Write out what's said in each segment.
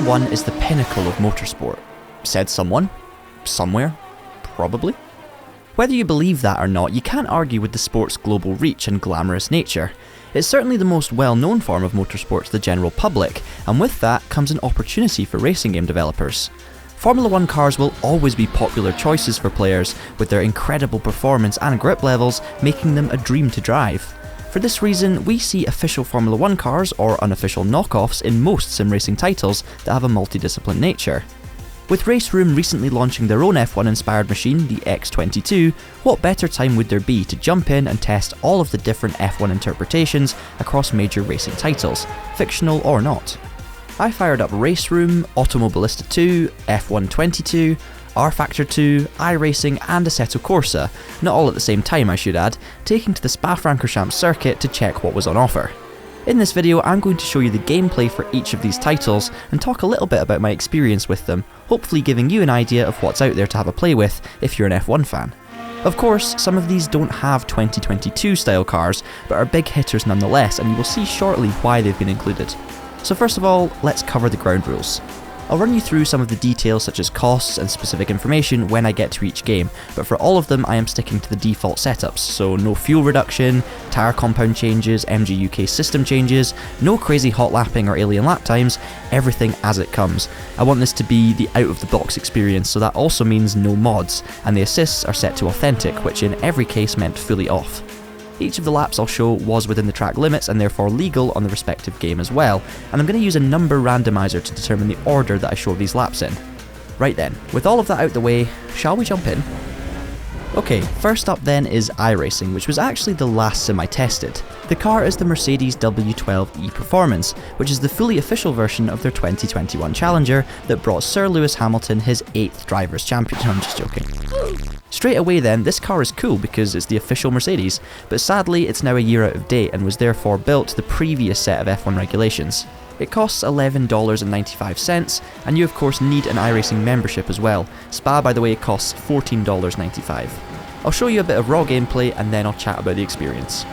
One is the pinnacle of motorsport. Said someone. Somewhere. Probably. Whether you believe that or not, you can't argue with the sport's global reach and glamorous nature. It's certainly the most well-known form of motorsport to the general public, and with that comes an opportunity for racing game developers. Formula 1 cars will always be popular choices for players, with their incredible performance and grip levels making them a dream to drive. For this reason, we see official Formula 1 cars or unofficial knockoffs in most sim racing titles that have a multidisciplined nature. With RaceRoom recently launching their own F1 inspired machine, the X22, what better time would there be to jump in and test all of the different F1 interpretations across major racing titles, fictional or not. I fired up RaceRoom, Automobilista 2, F1 22, rFactor 2, iRacing and Assetto Corsa, not all at the same time I should add, taking to the Spa-Francorchamps circuit to check what was on offer. In this video I'm going to show you the gameplay for each of these titles and talk a little bit about my experience with them, hopefully giving you an idea of what's out there to have a play with if you're an F1 fan. Of course, some of these don't have 2022 style cars, but are big hitters nonetheless, and you will see shortly why they've been included. So first of all, let's cover the ground rules. I'll run you through some of the details such as costs and specific information when I get to each game, but for all of them I am sticking to the default setups, so no fuel reduction, tyre compound changes, MG UK system changes, no crazy hot lapping or alien lap times, everything as it comes. I want this to be the out of the box experience, so that also means no mods, and the assists are set to authentic, which in every case meant fully off. Each of the laps I'll show was within the track limits and therefore legal on the respective game as well, and I'm going to use a number randomizer to determine the order that I show these laps in. Right then, with all of that out the way, shall we jump in? Okay, first up then is iRacing, which was actually the last sim I tested. The car is the Mercedes W12E Performance, which is the fully official version of their 2021 Challenger that brought Sir Lewis Hamilton his 8th Drivers' Championship. I'm just joking. Straight away then, this car is cool because it's the official Mercedes, but sadly it's now a year out of date and was therefore built to the previous set of F1 regulations. It costs $11.95, and you of course need an iRacing membership as well. Spa, by the way, costs $14.95. I'll show you a bit of raw gameplay and then I'll chat about the experience.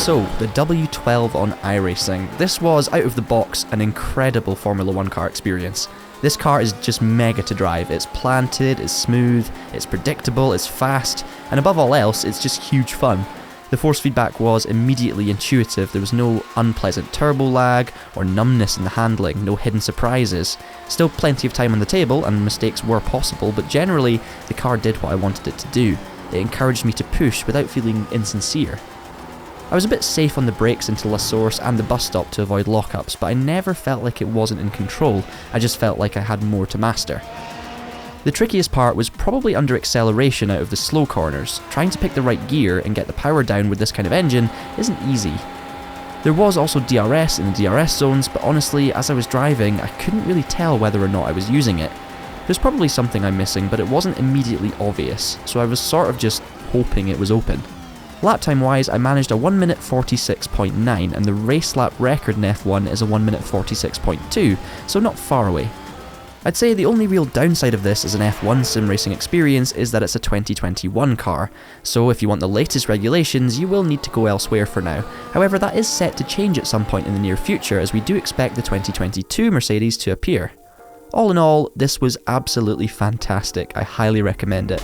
So, the W12 on iRacing. This was, out of the box, an incredible Formula 1 car experience. This car is just mega to drive. It's planted, it's smooth, it's predictable, it's fast, and above all else, it's just huge fun. The force feedback was immediately intuitive. There was no unpleasant turbo lag or numbness in the handling, no hidden surprises. Still plenty of time on the table, and mistakes were possible, but generally, the car did what I wanted it to do. It encouraged me to push without feeling insincere. I was a bit safe on the brakes into La Source and the bus stop to avoid lockups, but I never felt like it wasn't in control, I just felt like I had more to master. The trickiest part was probably under acceleration out of the slow corners. Trying to pick the right gear and get the power down with this kind of engine isn't easy. There was also DRS in the DRS zones, but honestly, as I was driving, I couldn't really tell whether or not I was using it. There's probably something I'm missing, but it wasn't immediately obvious, so I was sort of just hoping it was open. Lap time wise, I managed a 1 minute 46.9 and the race lap record in F1 is a 1 minute 46.2, so not far away. I'd say the only real downside of this as an F1 sim racing experience is that it's a 2021 car, so if you want the latest regulations you will need to go elsewhere for now. However, that is set to change at some point in the near future as we do expect the 2022 Mercedes to appear. All in all, this was absolutely fantastic, I highly recommend it.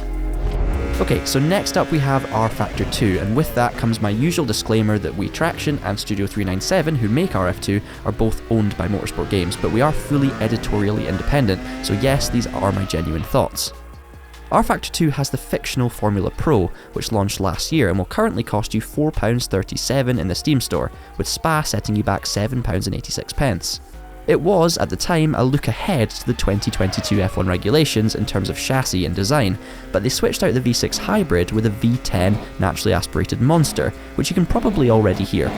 Okay, so next up we have rFactor 2, and with that comes my usual disclaimer that we Traxion and Studio 397, who make RF2, are both owned by Motorsport Games, but we are fully editorially independent, so yes, these are my genuine thoughts. rFactor 2 has the fictional Formula Pro, which launched last year and will currently cost you £4.37 in the Steam store, with Spa setting you back £7.86. It was, at the time, a look ahead to the 2022 F1 regulations in terms of chassis and design, but they switched out the V6 hybrid with a V10 naturally aspirated monster, which you can probably already hear.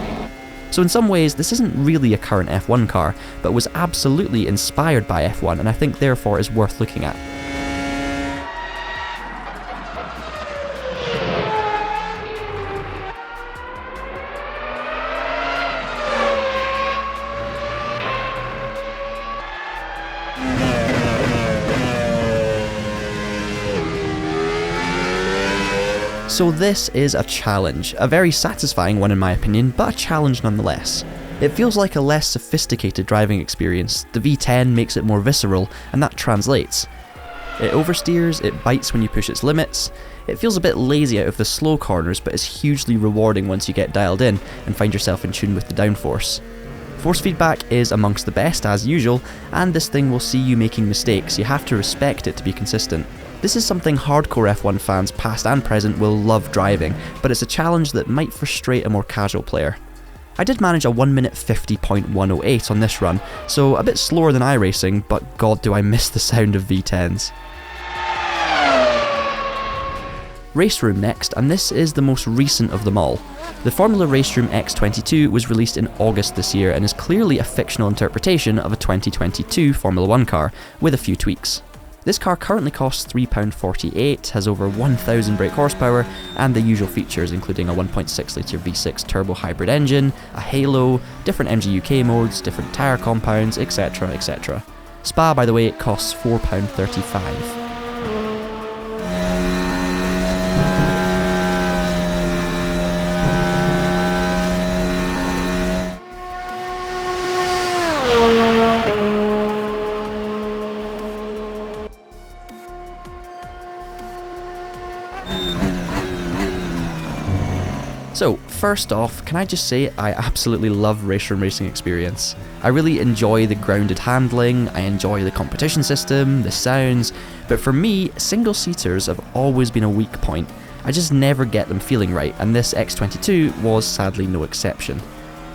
So in some ways, this isn't really a current F1 car, but was absolutely inspired by F1 and I think therefore is worth looking at. So this is a challenge, a very satisfying one in my opinion, but a challenge nonetheless. It feels like a less sophisticated driving experience. The V10 makes it more visceral, and that translates. It oversteers, it bites when you push its limits. It feels a bit lazy out of the slow corners, but is hugely rewarding once you get dialed in and find yourself in tune with the downforce. Force feedback is amongst the best as usual, and this thing will see you making mistakes. You have to respect it to be consistent. This is something hardcore F1 fans past and present will love driving, but it's a challenge that might frustrate a more casual player. I did manage a 1 minute 50.108 on this run, so a bit slower than iRacing, but god do I miss the sound of V10s. RaceRoom next, and this is the most recent of them all. The Formula RaceRoom X22 was released in August this year and is clearly a fictional interpretation of a 2022 Formula 1 car, with a few tweaks. This car currently costs £3.48, has over 1,000 brake horsepower, and the usual features including a 1.6 litre V6 turbo hybrid engine, a halo, different MG UK modes, different tyre compounds, etc, etc. Spa, by the way, it costs £4.35. So, first off, can I just say I absolutely love RaceRoom racing experience. I really enjoy the grounded handling, I enjoy the competition system, the sounds, but for me, single-seaters have always been a weak point. I just never get them feeling right, and this X22 was sadly no exception.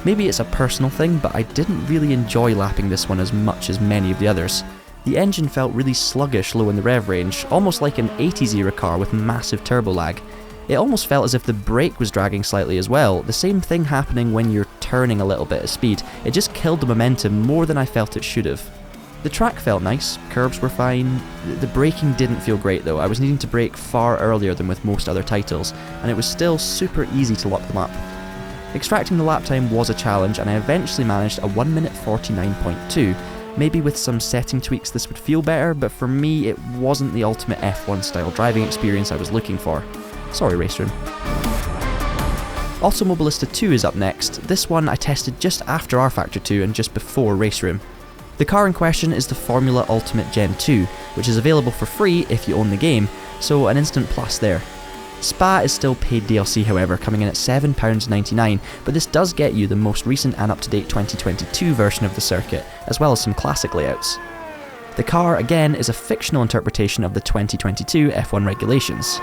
Maybe it's a personal thing, but I didn't really enjoy lapping this one as much as many of the others. The engine felt really sluggish low in the rev range, almost like an 80s era car with massive turbo lag. It almost felt as if the brake was dragging slightly as well, the same thing happening when you're turning a little bit of speed. It just killed the momentum more than I felt it should have. The track felt nice, curbs were fine. The braking didn't feel great though. I was needing to brake far earlier than with most other titles, and it was still super easy to lock them up. Extracting the lap time was a challenge, and I eventually managed a 1 minute 49.2. Maybe with some setting tweaks this would feel better, but for me it wasn't the ultimate F1 style driving experience I was looking for. Sorry, RaceRoom. Automobilista 2 is up next. This one I tested just after rFactor 2 and just before RaceRoom. The car in question is the Formula Ultimate Gen 2, which is available for free if you own the game, so an instant plus there. Spa is still paid DLC however, coming in at £7.99, but this does get you the most recent and up-to-date 2022 version of the circuit, as well as some classic layouts. The car, again, is a fictional interpretation of the 2022 F1 regulations.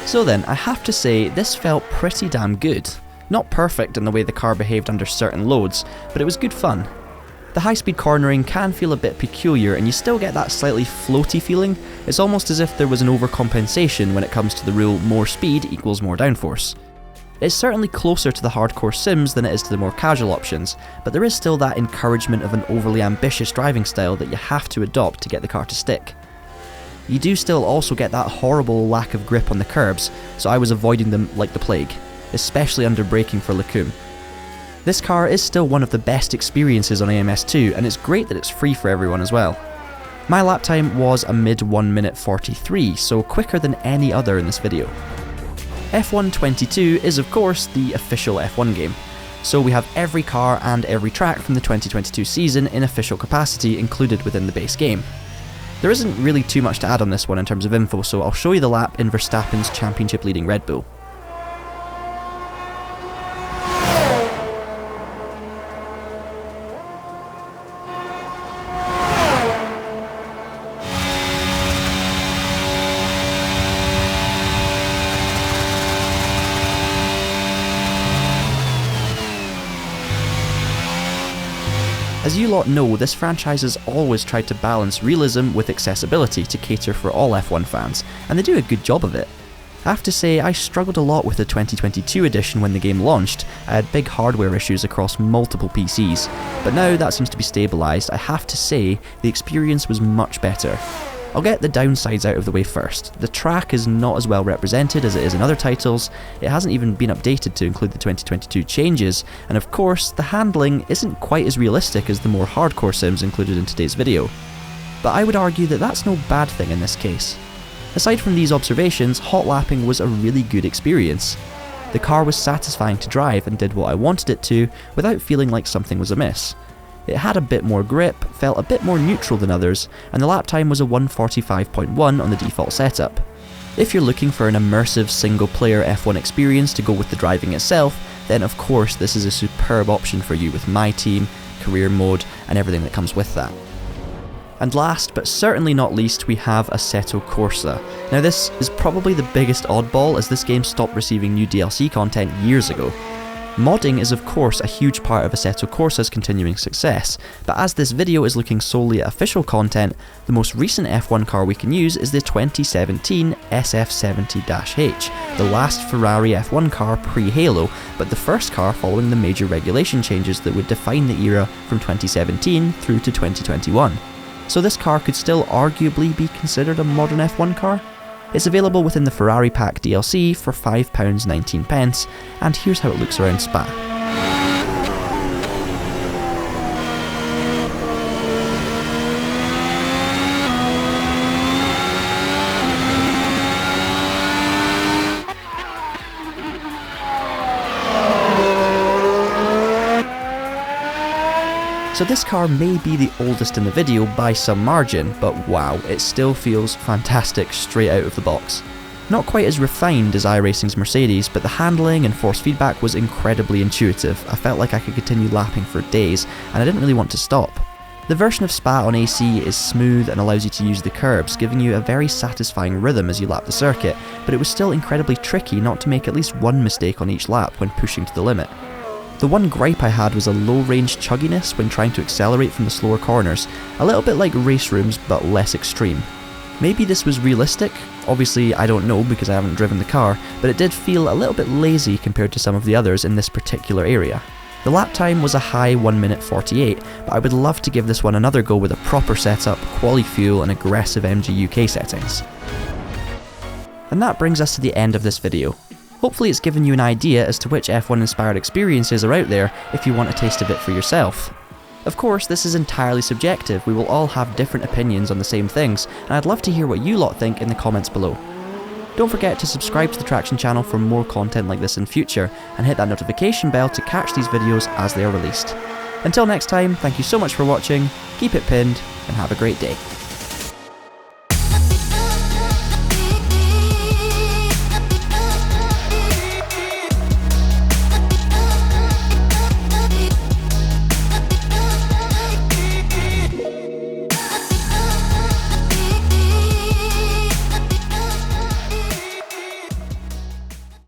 So then, I have to say, this felt pretty damn good. Not perfect in the way the car behaved under certain loads, but it was good fun. The high-speed cornering can feel a bit peculiar, and you still get that slightly floaty feeling. It's almost as if there was an overcompensation when it comes to the rule more speed equals more downforce. It's certainly closer to the hardcore sims than it is to the more casual options, but there is still that encouragement of an overly ambitious driving style that you have to adopt to get the car to stick. You do still also get that horrible lack of grip on the curbs, so I was avoiding them like the plague, especially under braking for Lecum. This car is still one of the best experiences on AMS2, and it's great that it's free for everyone as well. My lap time was a mid 1 minute 43, so quicker than any other in this video. F1 22 is of course the official F1 game, so we have every car and every track from the 2022 season in official capacity included within the base game. There isn't really too much to add on this one in terms of info, so I'll show you the lap in Verstappen's championship leading Red Bull. As you lot know, this franchise has always tried to balance realism with accessibility to cater for all F1 fans, and they do a good job of it. I have to say, I struggled a lot with the 2022 edition when the game launched. I had big hardware issues across multiple PCs, but now that seems to be stabilised. I have to say, the experience was much better. I'll get the downsides out of the way first. The track is not as well represented as it is in other titles, it hasn't even been updated to include the 2022 changes, and of course, the handling isn't quite as realistic as the more hardcore sims included in today's video. But I would argue that that's no bad thing in this case. Aside from these observations, hot lapping was a really good experience. The car was satisfying to drive and did what I wanted it to without feeling like something was amiss. It had a bit more grip, felt a bit more neutral than others, and the lap time was a 1:45.1 on the default setup. If you're looking for an immersive single-player F1 experience to go with the driving itself, then of course this is a superb option for you with My Team, career mode, and everything that comes with that. And last, but certainly not least, we have Assetto Corsa. Now this is probably the biggest oddball, as this game stopped receiving new DLC content years ago. Modding is of course a huge part of Assetto Corsa's continuing success, but as this video is looking solely at official content, the most recent F1 car we can use is the 2017 SF70-H, the last Ferrari F1 car pre-Halo, but the first car following the major regulation changes that would define the era from 2017 through to 2021. So this car could still arguably be considered a modern F1 car? It's available within the Ferrari Pack DLC for £5.19, and here's how it looks around Spa. So this car may be the oldest in the video by some margin, but wow, it still feels fantastic straight out of the box. Not quite as refined as iRacing's Mercedes, but the handling and force feedback was incredibly intuitive. I felt like I could continue lapping for days, and I didn't really want to stop. The version of Spa on AC is smooth and allows you to use the curbs, giving you a very satisfying rhythm as you lap the circuit, but it was still incredibly tricky not to make at least one mistake on each lap when pushing to the limit. The one gripe I had was a low-range chugginess when trying to accelerate from the slower corners, a little bit like RaceRoom's but less extreme. Maybe this was realistic, obviously I don't know because I haven't driven the car, but it did feel a little bit lazy compared to some of the others in this particular area. The lap time was a high 1:48, but I would love to give this one another go with a proper setup, quality fuel and aggressive MG UK settings. And that brings us to the end of this video. Hopefully it's given you an idea as to which F1 inspired experiences are out there if you want a taste of it for yourself. Of course, this is entirely subjective, we will all have different opinions on the same things, and I'd love to hear what you lot think in the comments below. Don't forget to subscribe to the Traxion channel for more content like this in future, and hit that notification bell to catch these videos as they are released. Until next time, thank you so much for watching, keep it pinned, and have a great day.